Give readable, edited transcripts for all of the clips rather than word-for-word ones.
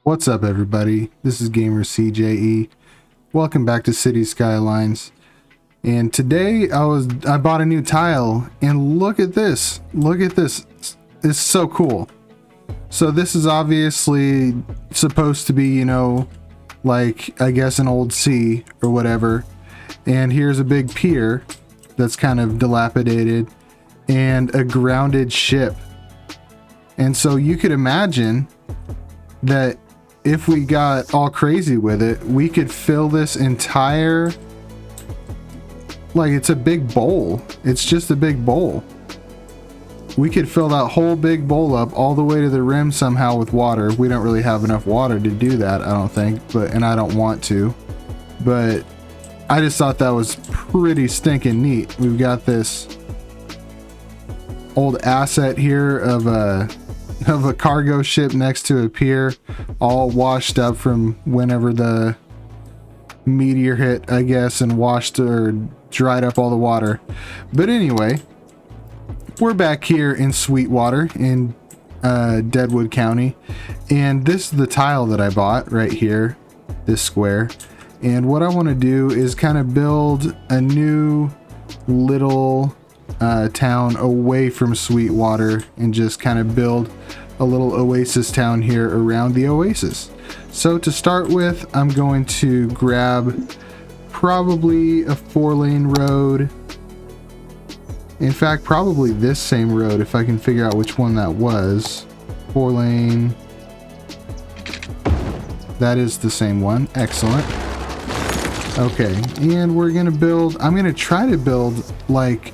What's up, everybody? This is Gamer CJE. Welcome back to Cities Skylines. And today I bought a new tile, and look at this. Look at this. It's so cool. So this is obviously supposed to be, you know, like I guess an old sea or whatever. And here's a big pier that's kind of dilapidated and a grounded ship. And so you could imagine that if we got all crazy with it, we could fill this entire, like, it's a big bowl. It's just a big bowl. We could fill that whole big bowl up all the way to the rim somehow with water. We don't really have enough water to do that, I don't think, and I don't want to. But I just thought that was pretty stinking neat. We've got this old asset here of a cargo ship next to a pier, all washed up from whenever the meteor hit, I guess, and washed or dried up all the water. But anyway, we're back here in Sweetwater in Deadwood County, and this is the tile that I bought right here, this square. And what I want to do is kind of build a new little town away from Sweetwater and just kind of build a little oasis town here around the oasis. So to start with, I'm going to grab probably a 4-lane road. In fact, probably this same road if I can figure out which one that was. 4-lane. That is the same one. Excellent. Okay, and we're gonna build, I'm gonna try to build like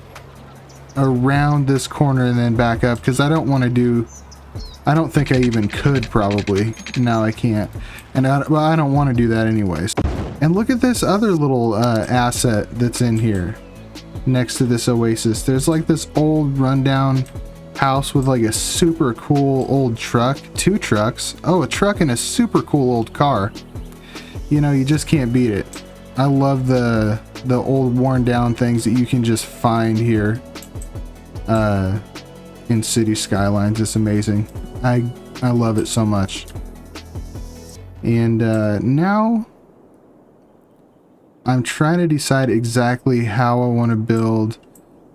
around this corner and then back up, because I don't want to do, I don't think I even could probably. No, I can't. And I don't want to do that anyways. And look at this other little asset that's in here next to this oasis. There's like this old rundown house with like a super cool old truck, 2 trucks. Oh, a truck and a super cool old car. You know, you just can't beat it. I love the old worn down things that you can just find here in Cities Skylines. It's amazing. I love it so much. And now I'm trying to decide exactly how I want to build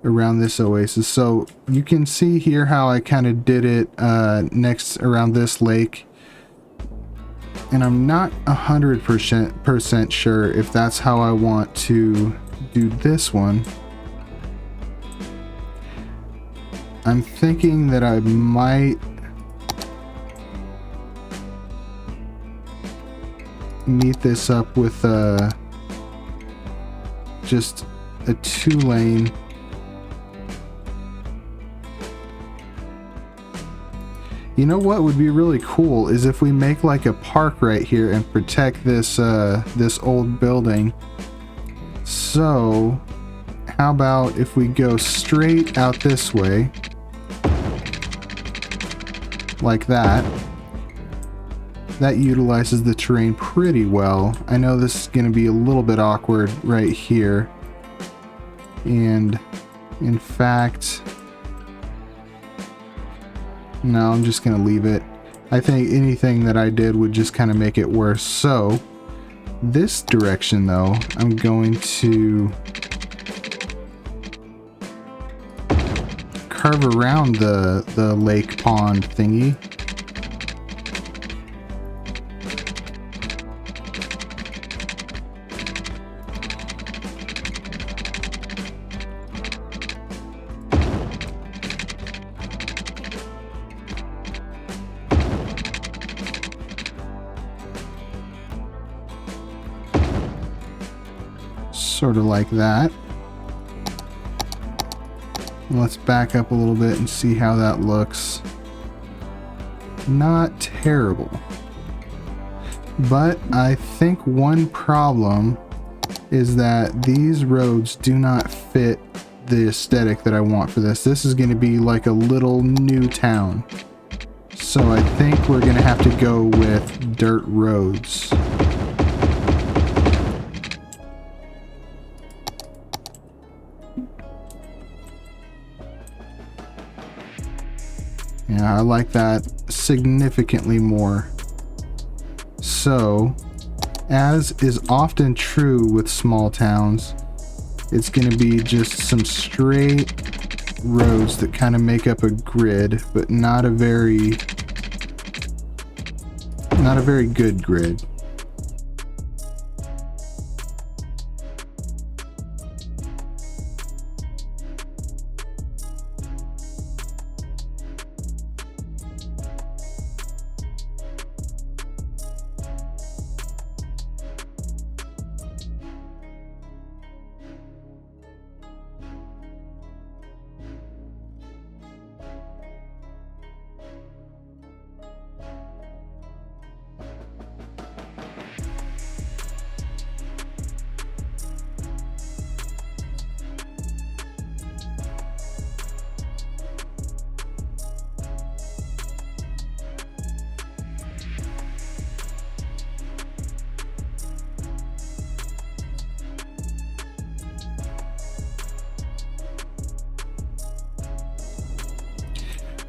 around this oasis. So you can see here how I kind of did it next around this lake, and I'm not 100% sure if that's how I want to do this one. I'm thinking that I might meet this up with just a 2-lane. You know what would be really cool is if we make like a park right here and protect this this old building. So how about if we go straight out this way like that. That utilizes the terrain pretty well. I know this is going to be a little bit awkward right here. And in fact, no, I'm just going to leave it. I think anything that I did would just kind of make it worse. So this direction though, I'm going to curve around the lake pond thingy. Sort of like that. Let's back up a little bit and see how that looks. Not terrible. But I think one problem is that these roads do not fit the aesthetic that I want for this. This is going to be like a little new town. So I think we're going to have to go with dirt roads. Yeah, I like that significantly more. So, as is often true with small towns, it's going to be just some straight roads that kind of make up a grid, but not a very good grid.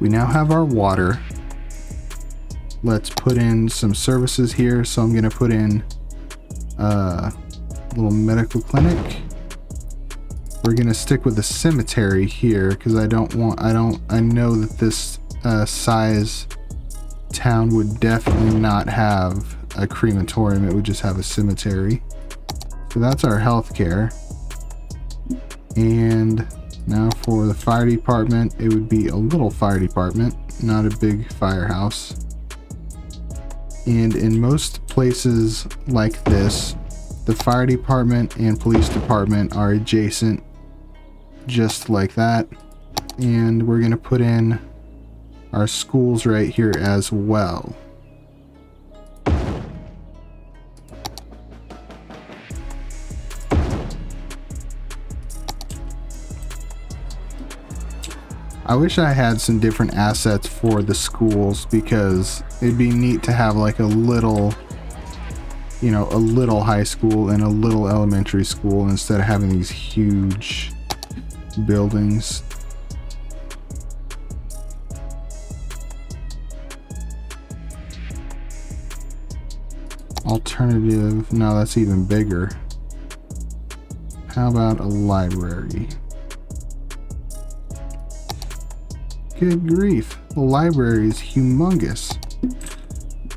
We now have our water. Let's put in some services here. So I'm going to put in a little medical clinic. We're going to stick with the cemetery here because I know that this size town would definitely not have a crematorium. It would just have a cemetery. So that's our healthcare. And now for the fire department, it would be a little fire department, not a big firehouse. And in most places like this, the fire department and police department are adjacent, just like that. And we're going to put in our schools right here as well. I wish I had some different assets for the schools because it'd be neat to have like a little high school and a little elementary school instead of having these huge buildings. Alternative, no, that's even bigger. How about a library? Good grief, the library is humongous.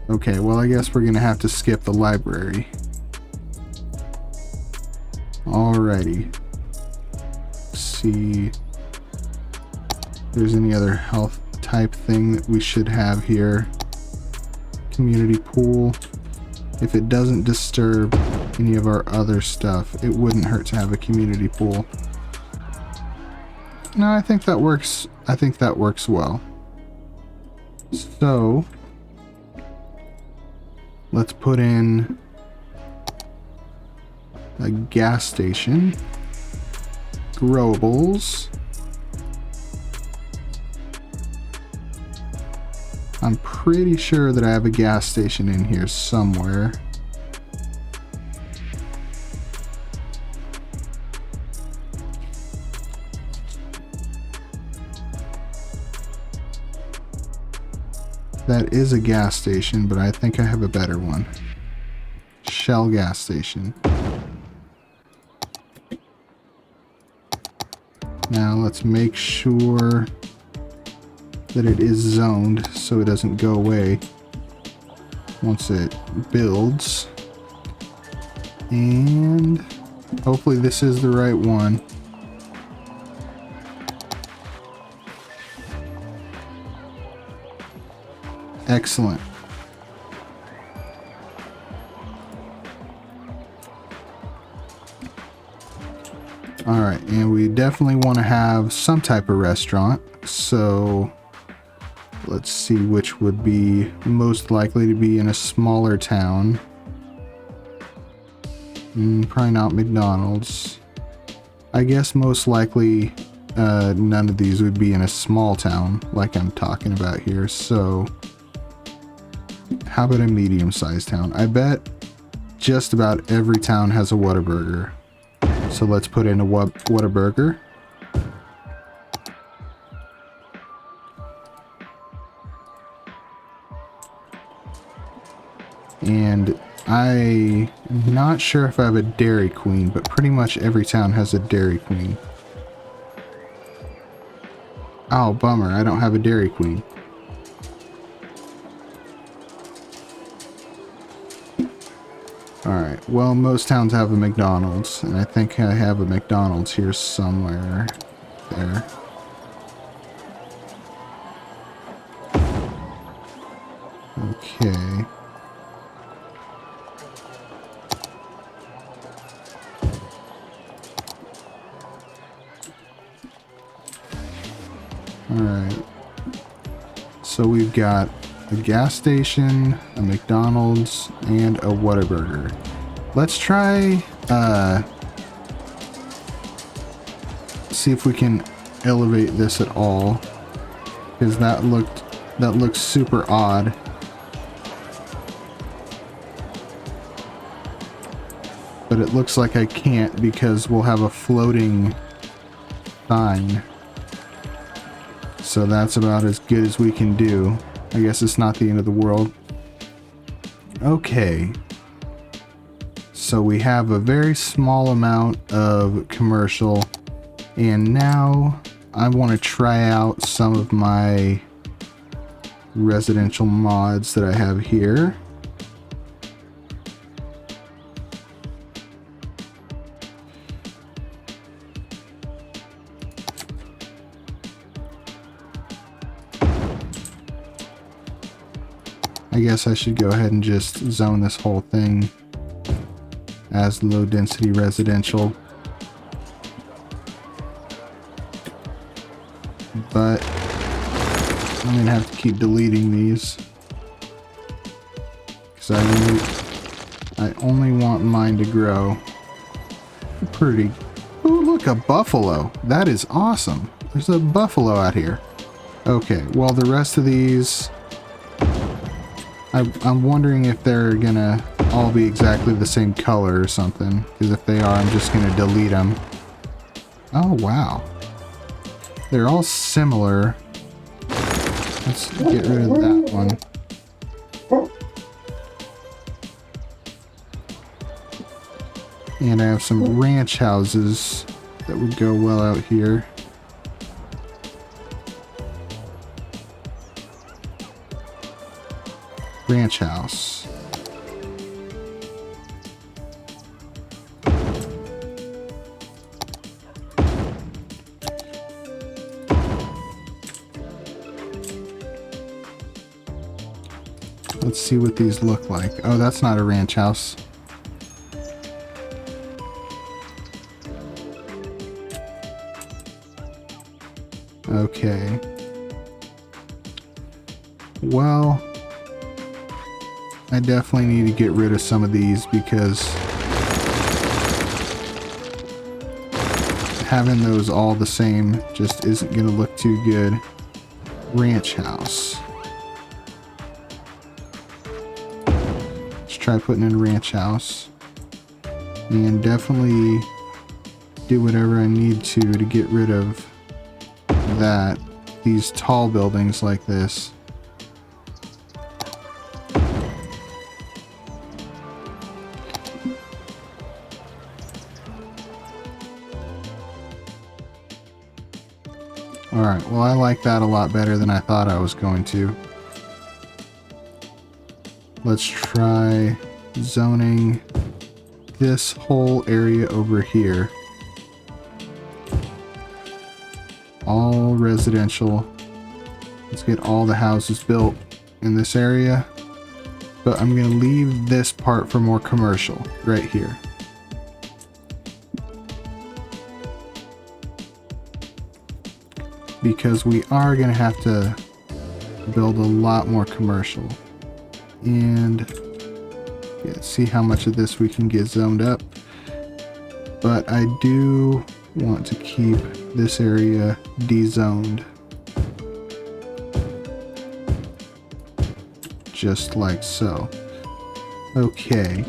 Okay, well I guess we're gonna have to skip the library. Alrighty. Let's see if there's any other health type thing that we should have here. Community pool. If it doesn't disturb any of our other stuff, it wouldn't hurt to have a community pool. No, I think that works. I think that works well. So let's put in a gas station, growables. I'm pretty sure that I have a gas station in here somewhere. That is a gas station, but I think I have a better one. Shell gas station. Now let's make sure that it is zoned so it doesn't go away once it builds. And hopefully this is the right one. Excellent. All right, and we definitely want to have some type of restaurant. So let's see which would be most likely to be in a smaller town. Probably not McDonald's. I guess most likely none of these would be in a small town like I'm talking about here. So how about a medium-sized town? I bet just about every town has a Whataburger. So let's put in a Whataburger. And I'm not sure if I have a Dairy Queen, but pretty much every town has a Dairy Queen. Oh, bummer, I don't have a Dairy Queen. Alright, well, most towns have a McDonald's, and I think I have a McDonald's here somewhere. There. Okay. Alright. So we've got a gas station, a McDonald's, and a Whataburger. Let's try, see if we can elevate this at all. Because that looks super odd. But it looks like I can't because we'll have a floating sign. So that's about as good as we can do. I guess it's not the end of the world. Okay. So we have a very small amount of commercial. And now I want to try out some of my residential mods that I have here. I guess I should go ahead and just zone this whole thing as low density residential. But I'm gonna have to keep deleting these because I only want mine to grow. Pretty. Oh, look, a buffalo. That is awesome. There's a buffalo out here. Okay, well, the rest of these, I'm wondering if they're gonna all be exactly the same color or something, because if they are, I'm just gonna delete them. Oh, wow. They're all similar. Let's get rid of that one. And I have some ranch houses that would go well out here. Ranch house. Let's see what these look like. Oh, that's not a ranch house. Okay. Well, I definitely need to get rid of some of these because having those all the same just isn't going to look too good. Ranch house. Let's try putting in ranch house. And definitely do whatever I need to get rid of that. These tall buildings like this. Alright, well, I like that a lot better than I thought I was going to. Let's try zoning this whole area over here. All residential. Let's get all the houses built in this area. But I'm going to leave this part for more commercial right here. Because we are going to have to build a lot more commercial. And yeah, see how much of this we can get zoned up. But I do want to keep this area dezoned. Just like so. Okay.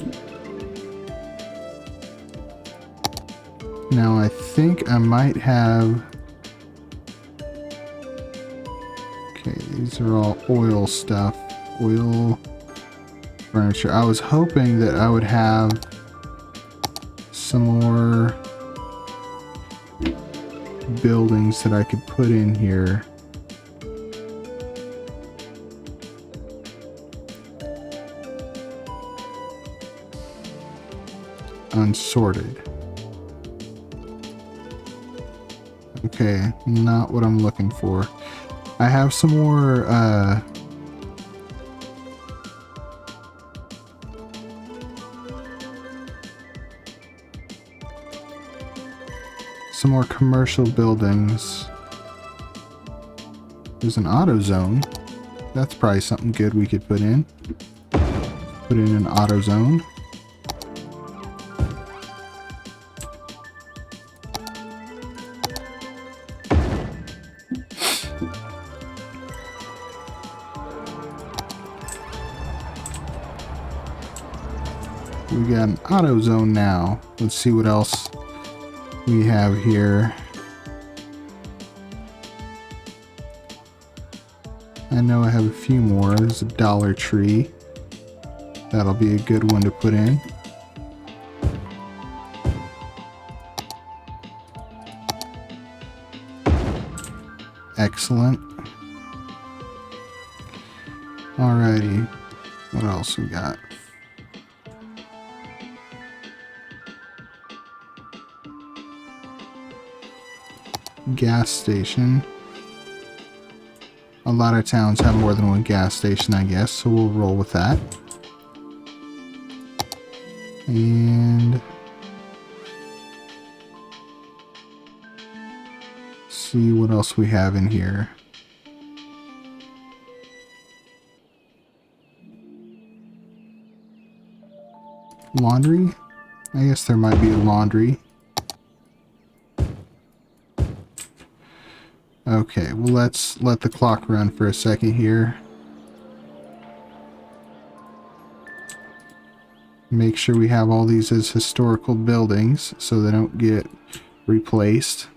Now I think I might have... Okay, these are all oil stuff. Oil. furniture. I was hoping that I would have some more buildings that I could put in here. Unsorted. Okay, not what I'm looking for. I have some more commercial buildings. There's an auto zone. That's probably something good we could put in. Put in an auto zone. We got an auto zone now. Let's see what else we have here. I know I have a few more. There's a Dollar Tree. That'll be a good one to put in. Excellent. Alrighty. What else we got? Gas station. A lot of towns have more than one gas station, I guess, so we'll roll with that. And see what else we have in here. Laundry? I guess there might be a laundry. Okay, well, let's let the clock run for a second here. Make sure we have all these as historical buildings so they don't get replaced.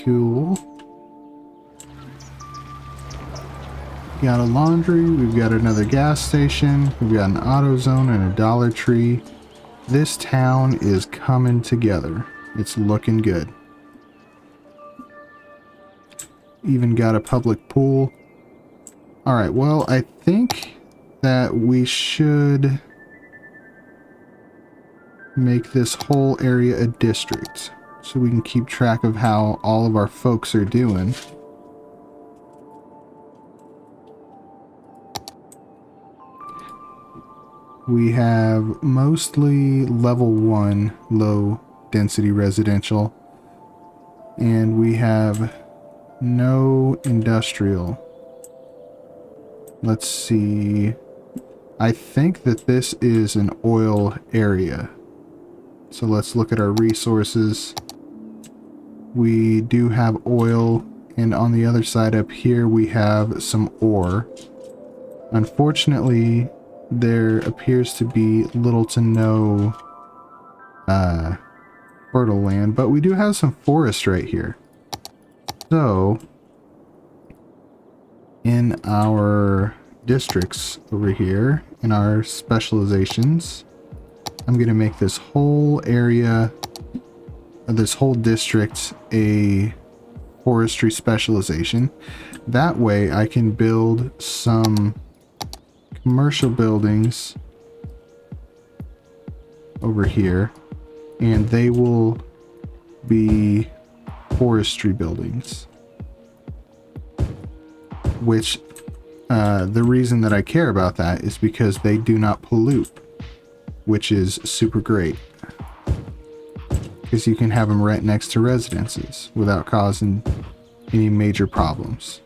Cool. Got a laundry, we've got another gas station, we've got an auto zone and a Dollar Tree. This town is coming together. It's looking good. Even got a public pool. Alright, well, I think that we should make this whole area a district so we can keep track of how all of our folks are doing. We have mostly level 1 low density residential, and we have no industrial. Let's see. I think that this is an oil area. So let's look at our resources. We do have oil, and on the other side up here we have some ore. Unfortunately, there appears to be little to no fertile land, but we do have some forest right here. So in our districts over here, in our specializations, I'm going to make this whole area, this whole district, a forestry specialization. That way I can build some commercial buildings over here, and they will be forestry buildings, which the reason that I care about that is because they do not pollute, which is super great, because you can have them right next to residences without causing any major problems.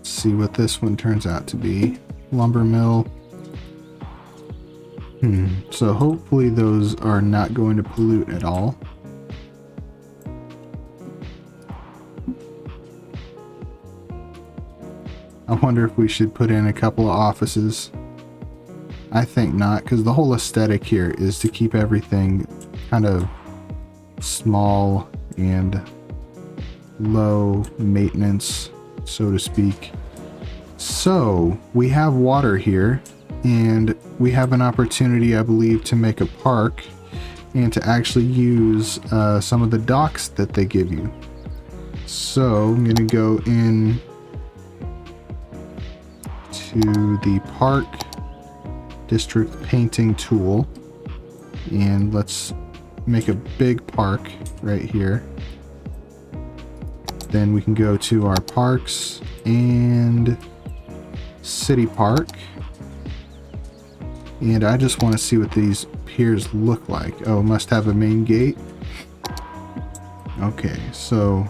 See what this one turns out to be. Lumber mill. So hopefully those are not going to pollute at all. I wonder if we should put in a couple of offices. I think not, because the whole aesthetic here is to keep everything kind of small and low maintenance, so to speak. So we have water here, and we have an opportunity, I believe, to make a park and to actually use some of the docks that they give you. So I'm gonna go in to the park district painting tool, and let's make a big park right here. Then we can go to our parks and city park, and I just want to see what these piers look like. Oh, must have a main gate. Okay, so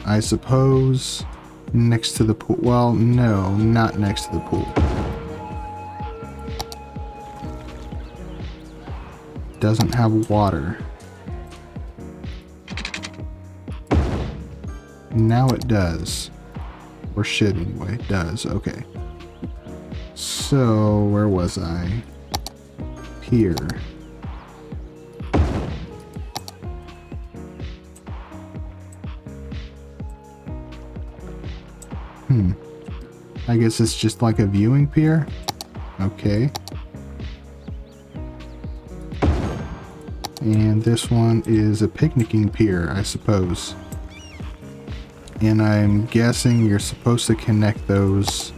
I suppose next to the pool. Well, no, not next to the pool. Doesn't have water. Now it does. Or should anyway. It does. Okay. So, where was I? Here. I guess it's just like a viewing pier. Okay. And this one is a picnicking pier, I suppose. And I'm guessing you're supposed to connect those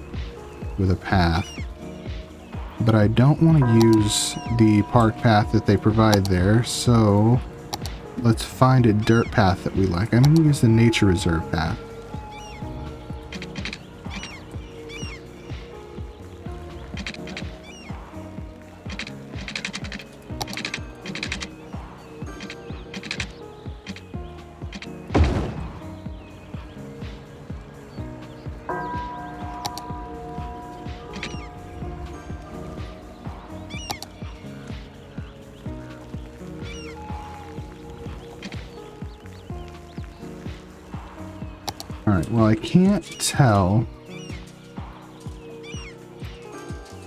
with a path. But I don't want to use the park path that they provide there, so let's find a dirt path that we like. I'm going to use the nature reserve path. Alright, well, I can't tell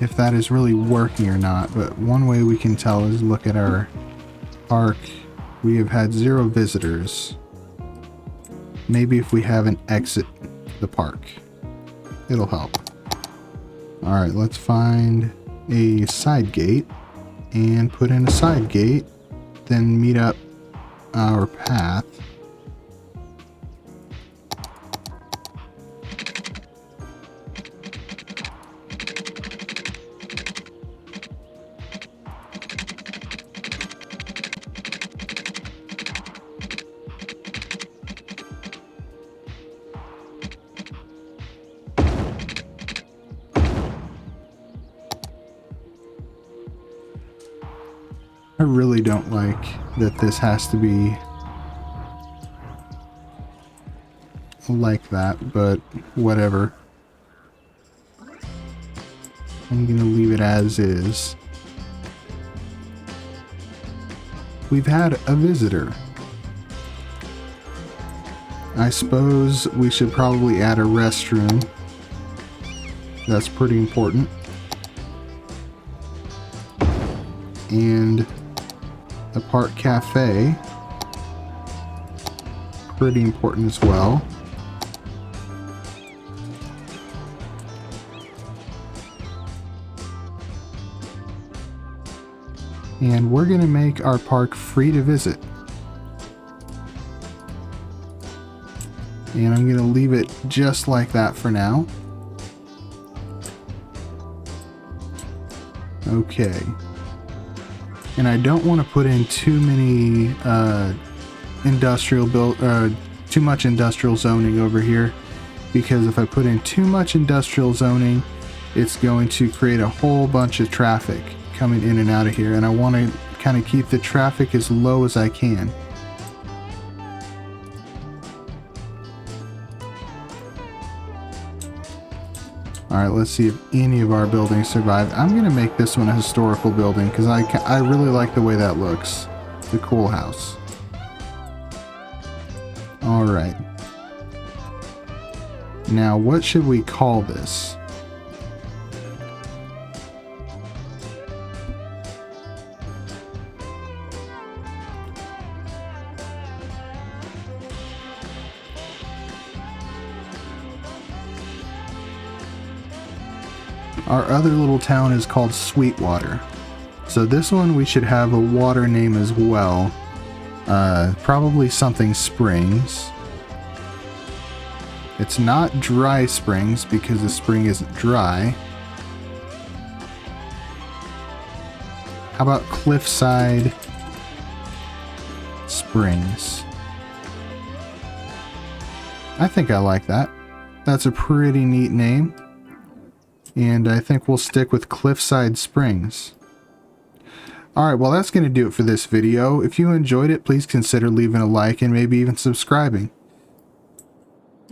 if that is really working or not, but one way we can tell is look at our park. We have had 0 visitors. Maybe if we have an exit the park, it'll help. Alright, let's find a side gate and put in a side gate, then meet up our path. I really don't like that this has to be like that, but whatever. I'm gonna leave it as is. We've had a visitor. I suppose we should probably add a restroom. That's pretty important. And a park cafe, pretty important as well. And we're gonna make our park free to visit. And I'm gonna leave it just like that for now. Okay. And I don't want to put in too many too much industrial zoning over here, because if I put in too much industrial zoning, it's going to create a whole bunch of traffic coming in and out of here, and I want to kind of keep the traffic as low as I can. Alright, let's see if any of our buildings survive. I'm going to make this one a historical building because I really like the way that looks. The cool house. Alright. Now, what should we call this? Our other little town is called Sweetwater. So this one we should have a water name as well. Probably something Springs. It's not Dry Springs because the spring isn't dry. How about Cliffside Springs? I think I like that. That's a pretty neat name. And I think we'll stick with Cliffside Springs. Alright, well that's going to do it for this video. If you enjoyed it, please consider leaving a like and maybe even subscribing.